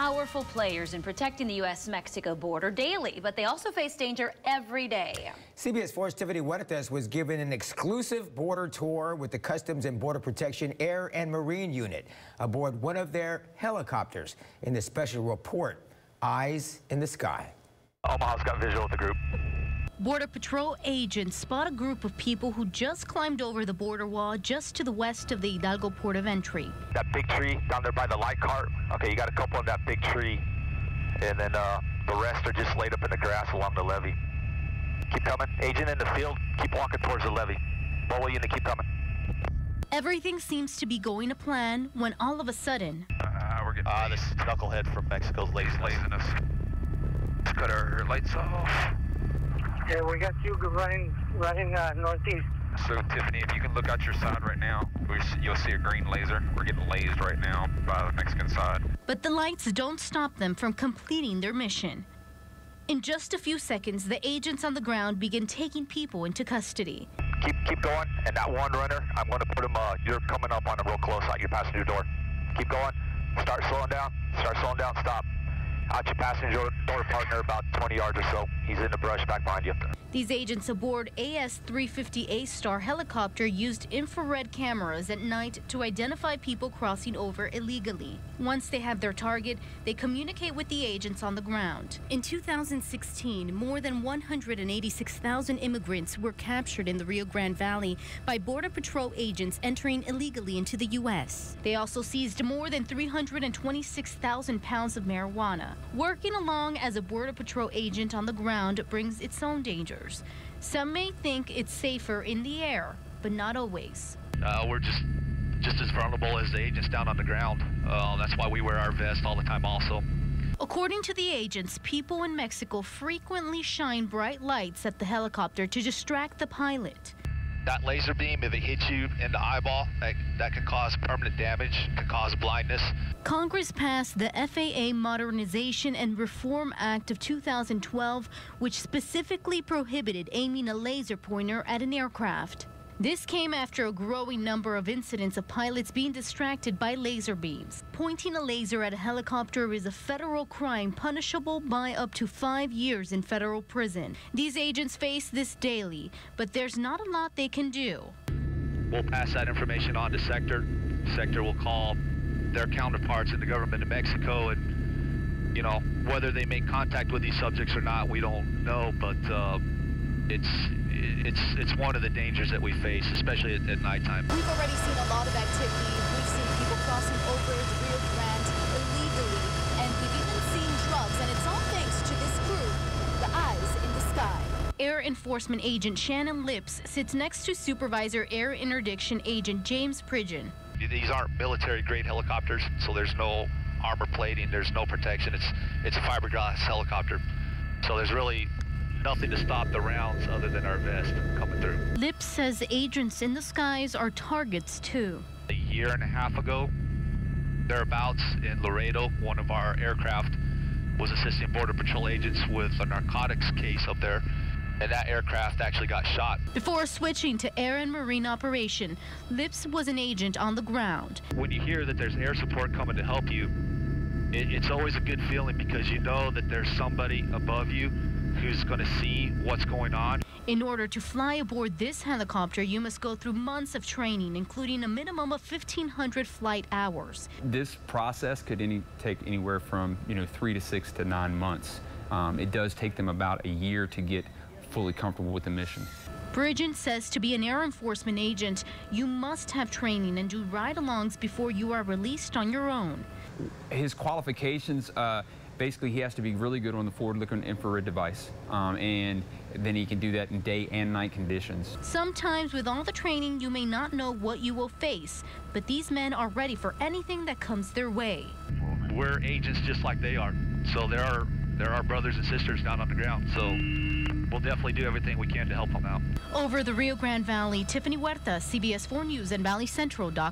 powerful players in protecting the U.S.-Mexico border daily, but they also face danger every day. CBS 4's Tiffany Huertas was given an exclusive border tour with the Customs and Border Protection Air and Marine Unit aboard one of their helicopters in the special report, Eyes in the Sky. Omaha's got visual of the group. Border Patrol agents spot a group of people who just climbed over the border wall just to the west of the Hidalgo port of entry. That big tree down there by the light cart. Okay, you got a couple on that big tree. And then the rest are just laid up in the grass along the levee. Keep coming. Agent in the field, keep walking towards the levee. Mobile unit, keep coming. Everything seems to be going to plan when all of a sudden... We're getting this knucklehead from Mexico's laziness. Let's cut our lights off. Yeah, we got you running northeast. So, Tiffany, if you can look out your side right now, you'll see a green laser. We're getting lased right now by the Mexican side. But the lights don't stop them from completing their mission. In just a few seconds, the agents on the ground begin taking people into custody. Keep going, and that one runner, I'm going to put him, you're coming up on him real close out your passenger door. Keep going, start slowing down, stop. Out your passenger door partner about 20 yards or so. He's in the brush back behind you. These agents aboard AS-350A Star helicopter used infrared cameras at night to identify people crossing over illegally. Once they have their target, they communicate with the agents on the ground. In 2016, more than 186,000 immigrants were captured in the Rio Grande Valley by Border Patrol agents entering illegally into the U.S. They also seized more than 326,000 pounds of marijuana. Working along as a Border Patrol agent on the ground brings its own dangers. Some may think it's safer in the air, but not always. We're just as vulnerable as the agents down on the ground. That's why we wear our vest all the time also. According to the agents, people in Mexico frequently shine bright lights at the helicopter to distract the pilot. That laser beam, if it hits you in the eyeball, that can cause permanent damage, can cause blindness. Congress passed the FAA Modernization and Reform Act of 2012, which specifically prohibited aiming a laser pointer at an aircraft. This came after a growing number of incidents of pilots being distracted by laser beams. Pointing a laser at a helicopter is a federal crime punishable by up to 5 years in federal prison. These agents face this daily, but there's not a lot they can do. We'll pass that information on to Sector. Sector will call their counterparts in the government of Mexico, and, you know, whether they make contact with these subjects or not, we don't know, but it's one of the dangers that we face, especially at nighttime. We've already seen a lot of activity. We've seen people crossing over the Rio Grande illegally, and we've even seen drugs, and it's all thanks to this group, the Eyes in the Sky. Air Enforcement Agent Shannon Lips sits next to Supervisor Air Interdiction Agent James Pridgeon. These aren't military-grade helicopters, so there's no armor plating, there's no protection. It's a fiberglass helicopter, so there's really nothing to stop the rounds other than our vest coming through. Lips says agents in the skies are targets too. A year and a half ago, thereabouts in Laredo, one of our aircraft was assisting Border Patrol agents with a narcotics case up there, and that aircraft actually got shot. Before switching to air and marine operation, Lips was an agent on the ground. When you hear that there's air support coming to help you, it's always a good feeling because you know that there's somebody above you who's going to see what's going on. In order to fly aboard this helicopter, you must go through months of training, including a minimum of 1,500 flight hours. This process could take anywhere from 3 to 6 to 9 months. It does take them about a year to get fully comfortable with the mission. Pridgeon says to be an air enforcement agent, you must have training and do ride-alongs before you are released on your own. His qualifications, basically he has to be really good on the forward-looking infrared device, and then he can do that in day and night conditions. Sometimes with all the training, you may not know what you will face, but these men are ready for anything that comes their way. We're agents just like they are, so there are brothers and sisters down on the ground, so we'll definitely do everything we can to help them out. Over the Rio Grande Valley, Tiffany Huertas, CBS 4 News and ValleyCentral.com.